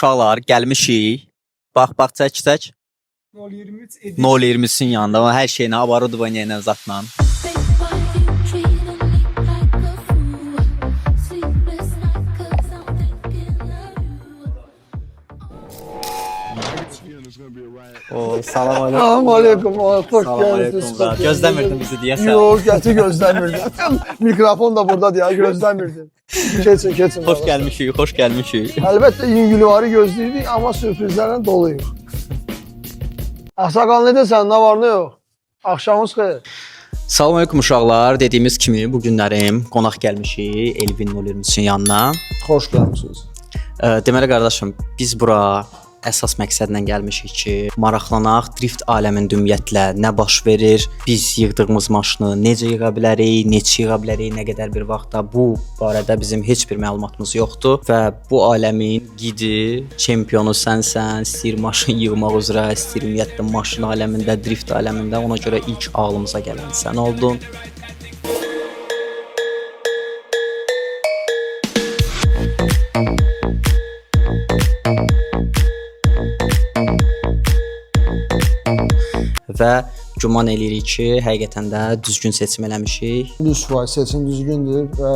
uşaqlar, gəlmişik. Bax, çək. 023 020-sin yanında ama hər şeylə оборудование ilə zatla. Salam aleyküm. Salam aleyküm. Hoş Salam geldiniz. aleyküm. Gözləmirdim bizi deyəsən. Yox, gəti gözləmirdim. Mikrofon da burada deyə gözləmirdim. Keçin. Xoş gəlmişik. Əlbəttə yüngülvarı gözləyirdik, amma sürprizlərlə doluyuq. Ağsaqqal nə desən, nə var, nə yox? Axşamınız xeyir. Salam aleyküm uşaqlar. Dediyimiz kimi bu günlərim qonaq gəlmişik Elvin 020-sin yanına. Xoş gəlmisiniz. Deməli qardaşım, biz bura əsas məqsədlə gəlmişik ki, maraqlanaq drift aləmində ümumiyyətlə nə baş verir, biz yığdığımız maşını necə yığa bilərik, neçə yığa bilərik, nə qədər bir vaxtda bu barədə bizim heç bir məlumatımız yoxdur və bu aləmin gidi, çempionu sənsən, istəyir maşın yığmaq üzrə, istəyir ümumiyyətlə maşın aləmində, drift aləmində, ona görə ilk ağlımıza gələn sən oldun. Və güman eləyirik ki, həqiqətən də düzgün seçim eləmişik. 100% seçim düzgündür və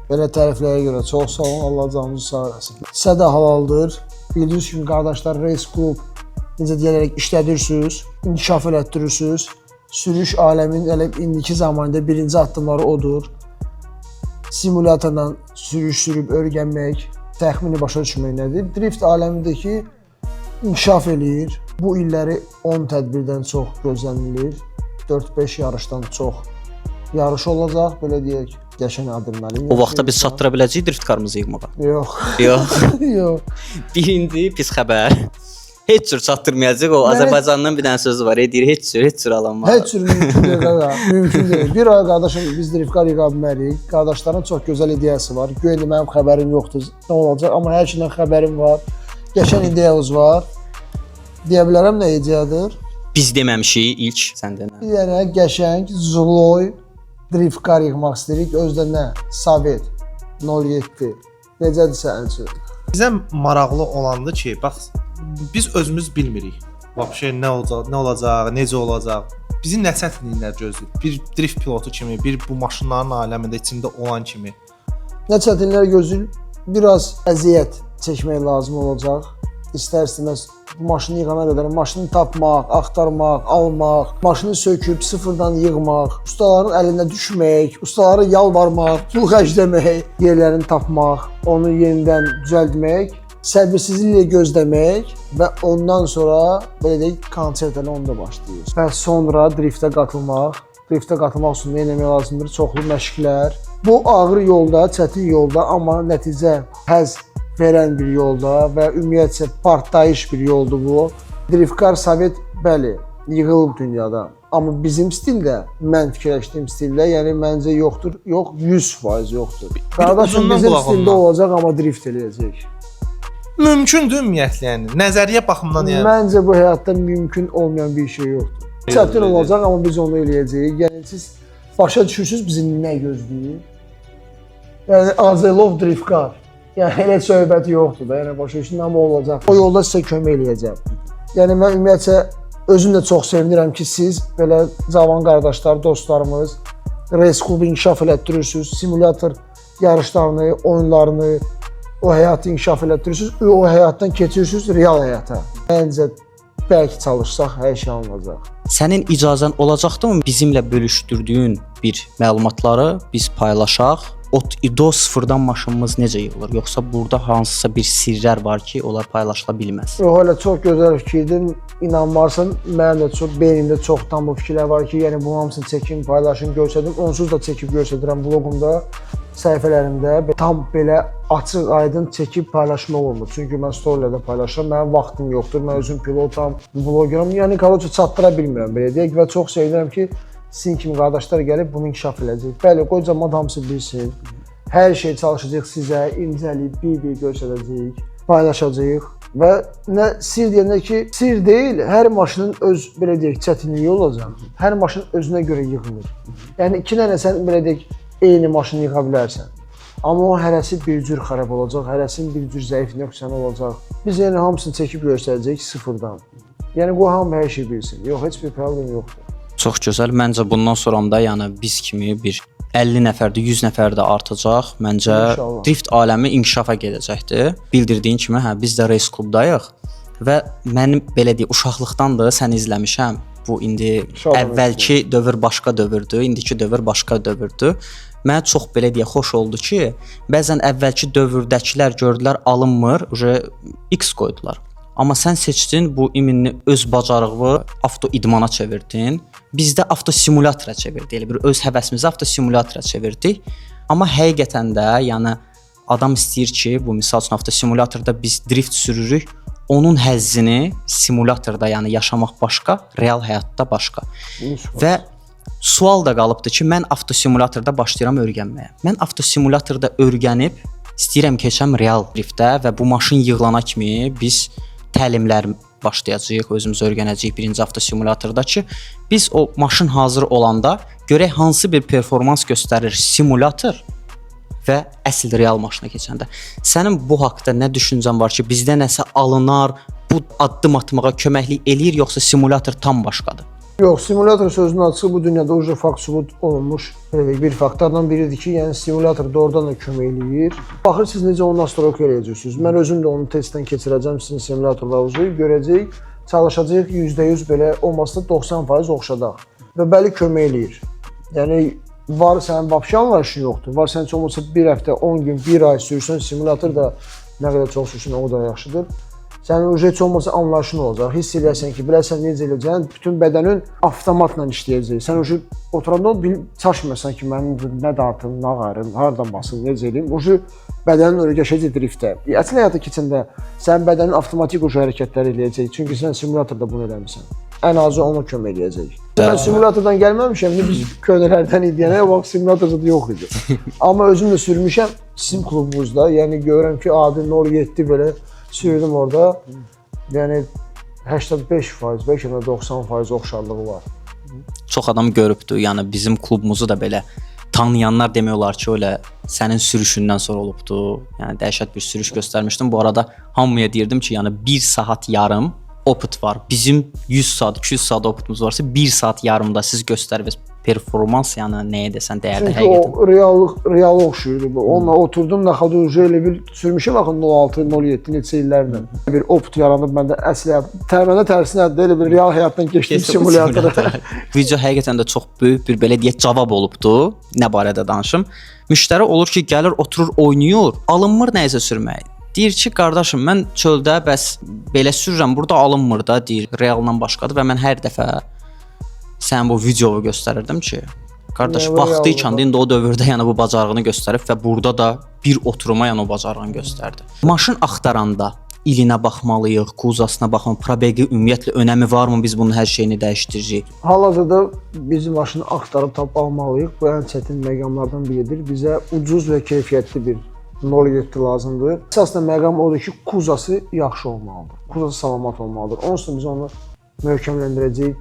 belə təriflərə görə çox sağ olun, Allah canınızı sağ eləsin. Sizə də halaldır. Bildiyiniz kimi qardaşlar, race club necə deyərək işlədirsiniz, inkişaf elətdirirsiniz. Sürüş aləminin elə indiki zamanında birinci addımları odur. Simulyatorla sürüş sürüb öyrənmək, təxmini başa düşmək nədir? Drift aləmindəki inkişaf eləyir. Bu illəri 10 tədbirdən çox gözlənilir. 4-5 yarışdan çox yarış olacaq, belə deyək, qəşəng adımlar. O vaxtda biz çatdıra biləcəyik drift karımızı yığmağa. Yox. Yox. Birinci pis xəbər. Heç cür çatdırmayacaq. O Azərbaycandan bir dənə sözü var. Deyir, heç cür alanmaz. Heç cür mümkün deyil. Bir ay qardaşım biz drift kar yığa bilmərik. Qardaşların çox gözəl ideyası var. Güya mənim xəbərim yoxdur. Nə olacaq? Amma hər şeydən xəbərim var. Qəşəng ideyamız var. Deyə bilərəm nə ideyadır? Biz deməmişik ilk, sən denə. Bir dənə qəşəng Zloy drift kar yığmaq istəyirik. Özdə nə? Sovet 07. Necədir sənin üçün? Bizə maraqlı olandı ki, bax biz özümüz bilmirik. Vəbşə nə olacaq, necə olacaq. Bizi nə çətinliklər gözləyir? Bir drift pilotu kimi, bir bu maşınların aləmində içində olan kimi. Nə çətinliklər gözləyir? Biraz əziyyət çəkmək lazım olacaq. İstər-istəməz maşını yığana qədər maşını tapmaq, axtarmaq, almaq, maşını söküb sıfırdan yığmaq, ustaların əlinə düşmək, ustalara yalvarmaq, pul xərcləmək, yerlərini tapmaq, onu yenidən düzəltmək, səbirsizliklə gözləmək və ondan sonra belə deyək konsertlə onda başlayır. Və sonra driftə qatılmaq. Driftə qatılmaq üçün nə etmək lazımdır? Çoxlu məşqlər. Bu ağır yolda, çətin yolda, amma nəticə həzz verən bir yolda və ümumiyyətcə partlayış bir yoldur bu. Drift kar Sovet bəli, yığılıb dünyada. Amma bizim stildə, mən fikirləşdiyim stildə, yəni məncə yoxdur, yox 100% yoxdur. Qardaşım bizim stildə olacaq, amma drift eləyəcək. Mümkündür ümumiyyətlə, yəni nəzəriyyə baxımından yəni. Məncə bu həyatda mümkün olmayan bir şey yoxdur. Çətin olacaq, amma biz onu eləyəcəyik. Yəni siz başa düşürsüz bizim nə gözləyir? Yəni Azelov drift kar. Yəni elə söhbəti yoxdur da, yəni başa düşün, amma olacaq. O yolda sizə kömək eləyəcəm. Yəni mən ümumiyyətcə özüm də çox sevinirəm ki, siz belə cavan qardaşlar, dostlarımız race klubu inkişaf elətdirirsiniz, simulyator yarışlarını, oyunlarını, o həyatı inkişaf elətdirirsiniz, o həyatdan keçirirsiniz real həyata. Məncə bəlkə çalışsaq hər şey alınacaq. Sənin icazən olacaqdımı bizimlə bölüşdürdüyün bir məlumatları biz paylaşaq? O sıfırdan maşınımız necə yığılır? Yoxsa burada hansısa bir sirlər var ki, onlar paylaşıla bilməz? Yox, elə çox gözəl fikirdir. İnanmarsan, mənim də çox beynimdə çoxdan bu fikirlər var ki, yəni bu hamısını çəkim, paylaşım, göstərdim. Onsuz da çəkib göstərirəm bloqumda, səhifələrimdə. Tam belə açıq, aydın çəkib paylaşmaq olmur. Çünki mən storylərdə paylaşıram, mənim vaxtım yoxdur. Mən özüm pilotam, blogeram. Yəni korotca çatdıra bilmirəm belə deyək və çox sevinirəm ki, sizin kimi qardaşlar gəlib bunu inkişaf edəcək. Bəli, qoy cəmaət hamısı bilsin. Hər şey çalışacaq sizə, incəliyib, bir-bir göstərəcəyik, paylaşacağıq. Və nə sir deyəndə ki, sir deyil, hər maşının öz belə deyək çətinliyi olacaq. Hər maşın özünə görə yığılır. Yəni iki dənə sən belə deyək eyni maşını yığa bilərsən. Amma o hərəsi bir cür xarab olacaq, hərəsinin bir cür zəif nöqsanı olacaq. Biz yəni hamısını çəkib göstərəcəyik sıfırdan. Yəni qoy hamı hər şey bilsin. Yox, heç bir problem yoxdur. Çox gözəl. Məncə bundan sonra da yəni biz kimi bir 50 nəfərdir, 100 nəfər də artacaq. Məncə İnşallah. drift aləmi inkişafa gedəcəkdir. Bildirdiyin kimi, hə biz də race klubdayıq və mənim belə deyim, uşaqlıqdandır sən izləmişəm. Bu indi əvvəlki dövr başqa dövrdür, indiki dövr başqa dövrdür. Mənə çox belə deyə xoş oldu ki, bəzən əvvəlki dövrdəkilər gördülər alınmır, X qoydular. Amma sən seçdin bu iminni öz bacarığı avto idmana çevirdin. Biz də avto simulyatora çevirdik. Elə bir öz həvəsimizi avto simulyatora çevirdik. Amma həqiqətən də, yəni adam istəyir ki, bu misal üçün avto simulyatorda biz drift sürürük. Onun həzzini simulyatorda, yəni yaşamaq başqa, real həyatda başqa. Və sual da qalıbdı ki, mən avto simulyatorda başlayıram öyrənməyə. Mən avto simulyatorda öyrənib istəyirəm keçəm real driftdə və bu maşın yığılana kimi biz təlimlər başlayacağıq, özümüz öyrənəcəyik birinci avto simulyatorda ki, biz o maşın hazır olanda görək hansı bir performans göstərir simulyator və əsl real maşına keçəndə. Sənin bu haqqda nə düşüncən var ki, bizdə nəsə alınar, bu addım atmağa köməklik eləyir, yoxsa simulyator tam başqadır? Yox, simulyator sözünün açığı bu dünyada uca fakt sübut olunmuş bir faktlardan biridir ki, yəni simulyator doğrudan da kömək eləyir. Baxırsınız necə onu nastroyka eləyəcəksiniz. Mən özüm də onu testdən keçirəcəm sizin simulyatorlarınızı, görəcəyik, çalışacağıq %100 belə olmasa 90% oxşadaq. Və bəli kömək eləyir. Yəni var sənin vəbşi anlayışın yoxdur. Var sən heç olmasa bir həftə, 10 gün, 1 ay sürsən simulyator da nə qədər çox sürsən o da yaxşıdır. Sənin heç olmasa anlayışın olacaq. Hiss eləyərsən ki, bilərsən necə eləyəcəksən, bütün bədənin avtomatla işləyəcək. Sən oturanda çaşmırsan ki, mənim nə dartım, nə ağrım, hardan basım, necə eləyim. Bədənin öyrəşəcək driftdə. Əsl həyata keçəndə sənin bədənin avtomatik hərəkətlər eləyəcək. Çünki sən simulyatorda bunu eləmirsən. Ən azı ona kömək eləyəcək. Mən simulyatordan gəlməmişəm, biz köhnələrdən idi, yəni o vaxt simulyator da yox idi. Amma özüm də sürmüşəm sizin klubunuzda, yəni görürəm ki, adi 07 belə sürdüm orada. Yəni 85%, bəlkə də 90% oxşarlığı var. Çox adam görübdü. Yəni bizim klubumuzu da belə tanıyanlar demək olar ki, elə sənin sürüşündən sonra olubdu. Yəni dəhşət bir sürüş göstərmişdim. Bu arada hamıya deyirdim ki, yəni 1 saat yarım oput var. Bizim 100 saat, 200 saat oputumuz varsa 1 saat yarımda siz göstəririz performans, yəni nəyə desən dəyərli həqiqətən. Çünki o real oxşuyurdu. Onunla oturdum, naxadı elə bir sürmüşəm axı 06, 07 neçə illərlə. Bir oput yaranıb məndə əsl həyat. Təməndə tərsinədir, elə bir real həyatdan keçdim simulyatora. Video həqiqətən də çox böyük bir belə deyək cavab olubdu. Nə barədə danışım? Müştəri olur ki, gəlir, oturur, oynayır, alınmır nəyisə sürmək. Deyir ki, qardaşım, mən çöldə bəs belə sürürəm, burada alınmır da, deyir, realdan başqadır və mən hər dəfə sən bu videoyu göstərirdim ki, qardaş, vaxtı ikən indi o dövrdə yəni bu bacarığını göstərib və burada da bir oturuma yəni o bacarığını göstərdi. Maşın axtaranda ilinə baxmalıyıq, kuzasına baxmalıyıq, probeqi ümumiyyətlə önəmi varmı, biz bunun hər şeyini dəyişdirəcəyik? Hal-hazırda biz maşını axtarıb tap almalıyıq, bu ən çətin məqamlardan biridir. Bizə ucuz və keyfiyyətli bir 07 lazımdır. Əsasında məqam odur ki, kuzası yaxşı olmalıdır, kuzası salamat olmalıdır. Onun üçün biz onu möhkəmləndirəcəyik.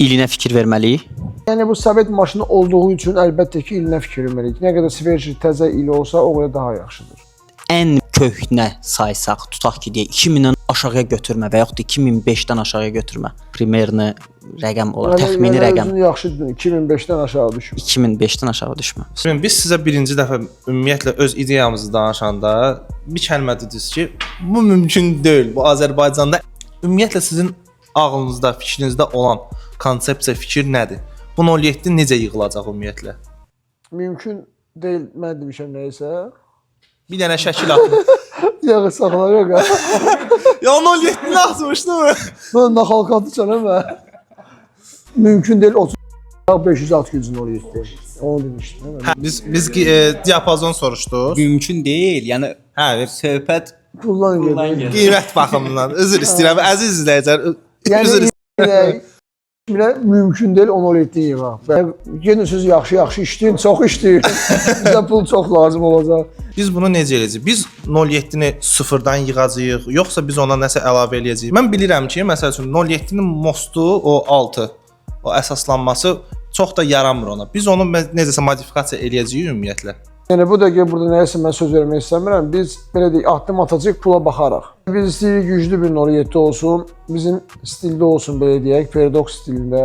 İlinə fikir verməliyik. Yəni bu sovet maşını olduğu üçün əlbəttə ki, ilinə fikir verməliyik. Nə qədər sveji təzə ili olsa, o qədər daha yaxşıdır. Ən köhnə saysaq, tutaq ki, deyək 2000-dən aşağıya götürmə və yaxud da 2005-dən aşağıya götürmə. Primerini rəqəm olar, təxmini rəqəm. Özünü yaxşı 2005-dən aşağı düşmə. 2005-dən aşağı düşmə. Biz sizə birinci dəfə ümumiyyətlə öz ideyamızı danışanda bir kəlmə dediniz ki, bu mümkün deyil. Bu Azərbaycanda ümumiyyətlə sizin ağlınızda, fikrinizdə olan konsepsiya, fikir nədir? Bu 07 necə yığılacaq ümumiyyətlə? Mümkün deyil, mən demişəm nəyisə. Bir dənə şəkil atın. Yox, saxla, yox. Ya 07-ni atmışdım. Mən naxalqatı canım mən. Mümkün deyil 30 500 at gücün 07. Onu demişdim. Biz diapazon soruşduq. Mümkün deyil. Yəni söhbət Pullan gedir. Qiymət baxımından. Üzr istəyirəm əziz izləyicilər. Yəni mümkün deyil 17 yığaq. Gedin siz yaxşı işləyin, çox işləyin. Bizə pul çox lazım olacaq. Biz bunu necə edəcəyik? Biz 07-ni sıfırdan yığacağıq, yoxsa biz ona nəsə əlavə eləyəcəyik? Mən bilirəm ki, məsəl üçün 07-nin mostu o 6, o əsaslanması çox da yaramır ona. Biz onu necəsə modifikasiya eləyəcəyik ümumiyyətlə. Yəni bu dəqiqə burada nəyəsə mən söz vermək istəmirəm. Biz belə deyək, addım atacağıq, pula baxaraq. Biz istəyirik güclü bir 07 olsun, bizim stildə olsun belə deyək, paradoks stilində.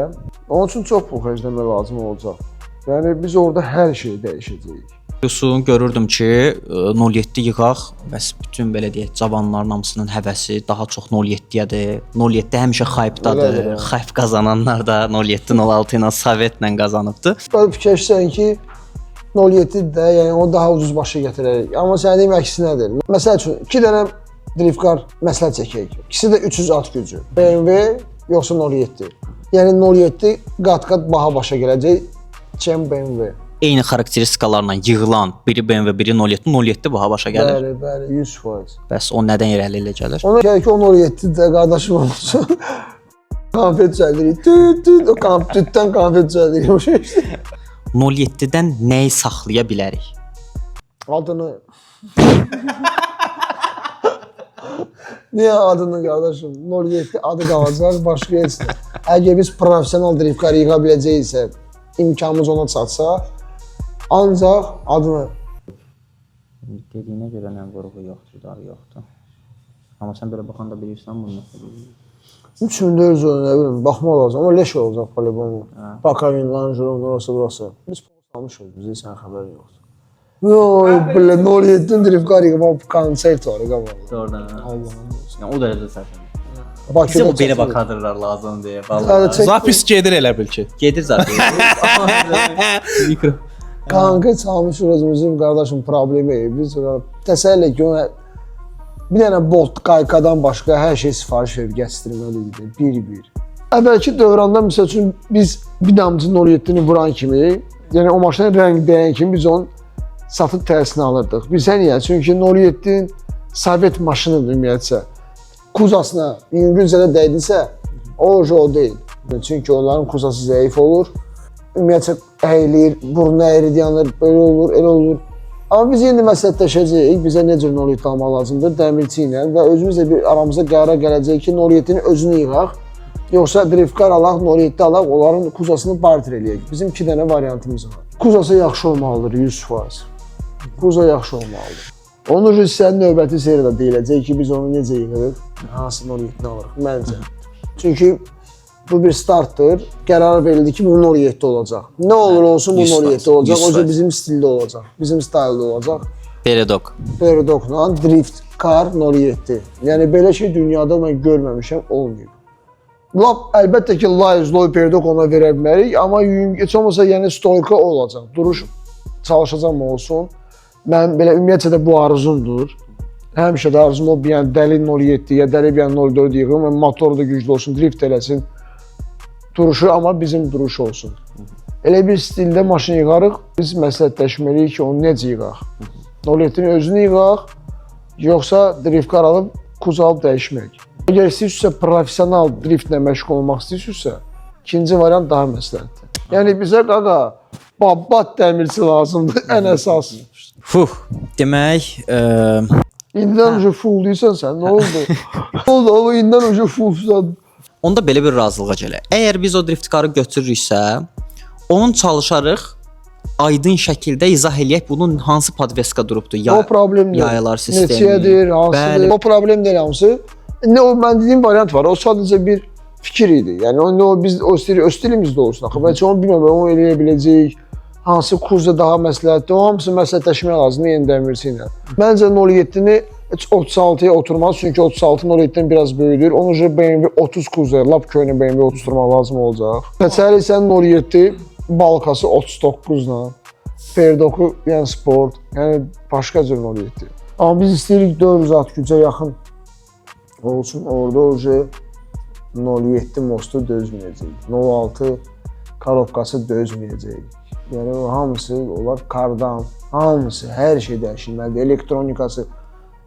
Onun üçün çox pul xərcləmək lazım olacaq. Yəni biz orada hər şey dəyişəcəyik. Yusun görürdüm ki, 07 yığaq, bəs bütün belə deyək, cavanların hamısının həvəsi daha çox 07-yədir. 07 həmişə hype-dadır. Hype qazananlar da 07 06 ilə Sovetlə qazanıbdı. Belə fikirləşsən ki, 07-də, yəni o daha ucuz başa gətirərik. Amma sənin deyim əksinədir. Məsəl üçün 2 dənə drift car məsləhət çəkək. İkisi də 300 at gücü. BMW yoxsa 07. Yəni 07 qat-qat baha başa gələcək çən BMW. Eyni xarakteristikalarla yığılan biri BMW, biri 07, 07 baha başa gəlir. Bəli, bəli, 100%. Bəs o nədən irəli ilə gəlir? Ona gəlir ki, o 07-də qardaşım olsun. Konfet çəldirik. O konfetdən konfet çəldirik. O şey işte. 07-dən nəyi saxlaya bilərik? Adını. Niyə adını qardaşım? 07 adı qalacaq, başqa heç nə. Əgər biz professional drift car yığa biləcəksə, imkanımız ona çatsa, ancaq adını. Dediyinə görə nə vurğu yoxdur, dar yoxdur. Amma sən belə baxanda bilirsən bunu nəsə bilirsən. Üçündə öz nə bilim, baxmaq lazım, amma leş olacaq polibonla. Bakavin, Langeron, orası burası. Biz almışıq, bizə sən xəbərin yoxdur. Yoy, belə 07-nin drift car yığa konsert var, qabaqda. Doğrudan. Allah'ım olsun. Yəni o dərəcədə səhv. Bakıda Bizə o belə bakadırlar lazım deyə. Vallahi. Zapis gedir elə bil ki. Gedir zaten. Mikro. Kanka çalmışıq özümüzün qardaşım problemi. Biz təsəlli ki, ona bir dənə bolt qaykadan başqa hər şey sifariş verib gətirməliydi, bir-bir. Əvvəlki dövranda məsəl üçün biz bir damcı 07-ni vuran kimi, yəni o maşının rəng dəyən kimi biz onun satıb təsirini alırdıq. Bizə niyə? Çünki 07-nin Sovet maşınıdır ümumiyyətcə. Kuzasına yüngülcədə dəydisə, o deyil. Çünki onların kuzası zəif olur. Ümumiyyətcə əyilir, burnu əyri deyənlər belə olur, elə olur. Amma biz indi məsləhətləşəcəyik, bizə necə 07 almaq lazımdır, dəmirçi ilə və özümüz də bir aramızda qərara gələcək ki, 07-nin özünü yığaq, yoxsa drift car alaq, 07 alaq, onların kuzasını barter eləyək. Bizim 2 dənə variantımız var. Kuzası yaxşı olmalıdır, 100%. Kuza yaxşı olmalıdır. Onun üçün sənin növbəti seriyada deyiləcək ki, biz onu necə yığırıq, hansı 07-ni alırıq, məncə. Çünki bu bir startdır, qərar verildi ki, bu 07 olacaq. Nə olur olsun bu 07 olacaq, o da bizim stildə olacaq, bizim styldə olacaq. Peredok. Peredokla drift car 07. Yəni belə şey dünyada mən görməmişəm, olmayıb. Lap əlbəttə ki, Loy Peredok ona verə bilərik, amma heç olmasa yəni stoyka olacaq. Duruş çalışacağım olsun. Mən belə ümumiyyətcə də bu arzumdur. Həmişə də arzum o yəni dəli 07, ya dəli bir 04 yığım, motoru da güclü olsun, drift eləsin. Duruşu amma bizim duruş olsun. Elə bir stildə maşın yığarıq, biz məsləhətləşməliyik ki, onu necə yığaq. 07-nin özünü yığaq, yoxsa drift car alıb, kuz alıb dəyişmək. Əgər istəyirsə, professional driftlə məşğul olmaq istəyirsə, ikinci variant daha məsləhətdir. Yəni bizə qaqa, babat dəmirçi lazımdır, ən əsas. Demək, İndən önce full deyirsən sən, nə oldu? Nə oldu, ama indən önce fullsan. onda belə bir razılığa gəlir. Əgər biz o drift carı götürürüksə, onun çalışarıq aydın şəkildə izah eləyək bunun hansı podveska durubdur, O problem deyil. yaylar sistemi. Neçədir, hansıdır? O problem deyil hamısı. Ne o mən dediyim variant var. O sadəcə bir fikir idi. Yəni o biz o stilimizdə olsun axı. Bəlkə onu bilmirəm, onu eləyə biləcəyik. Hansı kursda daha məsləhətdir, o hamısı məsləhətləşmək lazımdır yeni dəmirçi ilə. Məncə 07-ni 36-ya oturmaz, çünki 36 07-dən biraz böyüdür. Onun üçün BMW 30 kursda, lap köhnə BMW 30 durmaq lazım olacaq. Məsələ isə 07 balkası 39-la, Perdoku yəni sport, yəni başqa cür 07. Amma biz istəyirik 400 at gücə yaxın olsun, orada oje 07 mostu dözməyəcək, 06 karobkası dözməyəcək. Yəni o hamısı, onlar kardan, hamısı, hər şey dəyişilməlidir, elektronikası,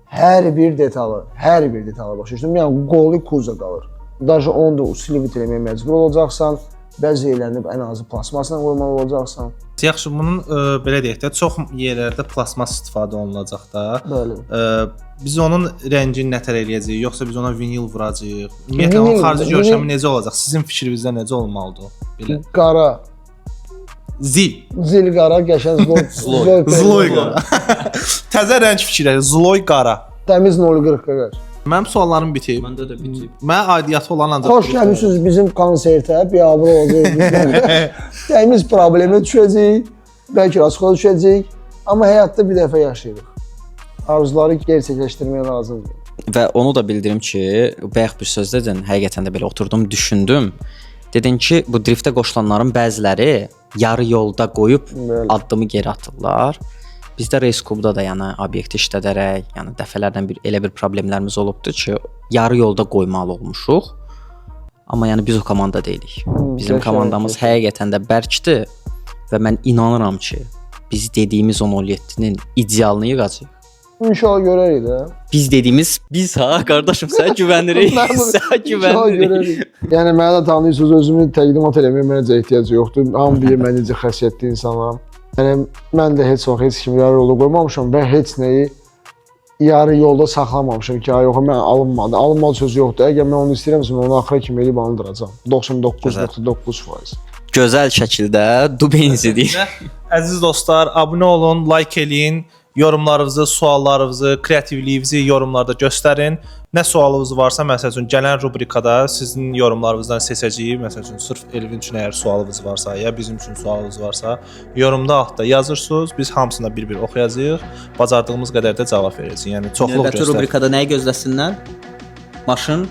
hər bir detalı başa düşdüm. Yəni qolu kuza qalır. Daşı onu da usilivit eləməyə məcbur olacaqsan, bəzi yerlərini ən azı plasmasla qoymalı olacaqsan. Yaxşı, bunun belə deyək də, çox yerlərdə plasmas istifadə olunacaq da. Bəli. Biz onun rəngini nətər eləyəcəyik, yoxsa biz ona vinil vuracağıq? Ümumiyyətlə onun xarici görkəmi necə olacaq? Sizin fikrinizdə necə olmalıdır? Belə. Qara, Zil. Zil qara, qəşəng Zloy qara. Təzə rəng fikirləşir. Zloy qara. Təmiz 0.40 qaç. Mənim suallarım bitib. Məndə də bitib. Mənə aidiyyatı olan ancaq Xoş gəlmisiniz bizim konsertə, biabır olacaq. Təmiz problemə düşəcək, bəlkə rasxola düşəcək, amma həyatda bir dəfə yaşayırıq. Arzuları gerçəkləşdirmək lazımdır. Və onu da bildirim ki, bayaq bir söz dedin, həqiqətən də belə oturdum, düşündüm. Dedin ki, bu driftə qoşulanların bəziləri yarı yolda qoyub Bəli. addımı geri atırlar. Bizdə Race Club-da da yəni obyekti işlədərək, yəni dəfələrlə elə bir problemlərimiz olubdu ki, yarı yolda qoymalı olmuşuq. Amma yəni biz o komanda deyilik. Bizim Qəşəng, komandamız qəşəng. həqiqətən də bərkdir və mən inanıram ki, biz dediyimiz 10.7-nin idealını yığacağıq. İnşallah görərik də. Biz dediyimiz biz ha qardaşım sən güvənirik. Sən güvənirik. Yəni mənə də tanıyırsınız, özümü təqdimat eləməyə mənə necə ehtiyac yoxdur. Hamı bilir mən necə xəssiyyətli insanam. Yəni mən də heç vaxt heç kimi yarı yolda qoymamışam və heç nəyi yarı yolda saxlamamışam ki, ay yox mən alınmadı. Alınmadı söz yoxdur. Əgər mən onu istəyirəmsə mən onu axıra kimi elib alındıracağam. 99.9%. Gözəl şəkildə dubenzidir. Əziz dostlar, abunə olun, like eləyin. Yorumlarınızı, suallarınızı, kreativliyinizi yorumlarda göstərin. Nə sualınız varsa, məsəl üçün gələn rubrikada sizin yorumlarınızdan seçəcəyik. Məsəl üçün sırf Elvin üçün əgər sualınız varsa, ya bizim üçün sualınız varsa, yorumda altda yazırsınız. Biz hamısına bir-bir oxuyacağıq. Bacardığımız qədər də cavab verəcəyik. Yəni çoxluq Növbəti göstər. rubrikada nəyi gözləsinlər?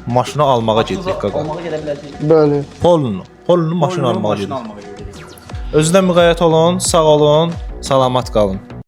Maşını almağa gedirik qaqa. gedə biləcəyik. Bəli. Polunu maşını almağa gedirik. Özünə müğayyət olun, sağ olun, salamat qalın.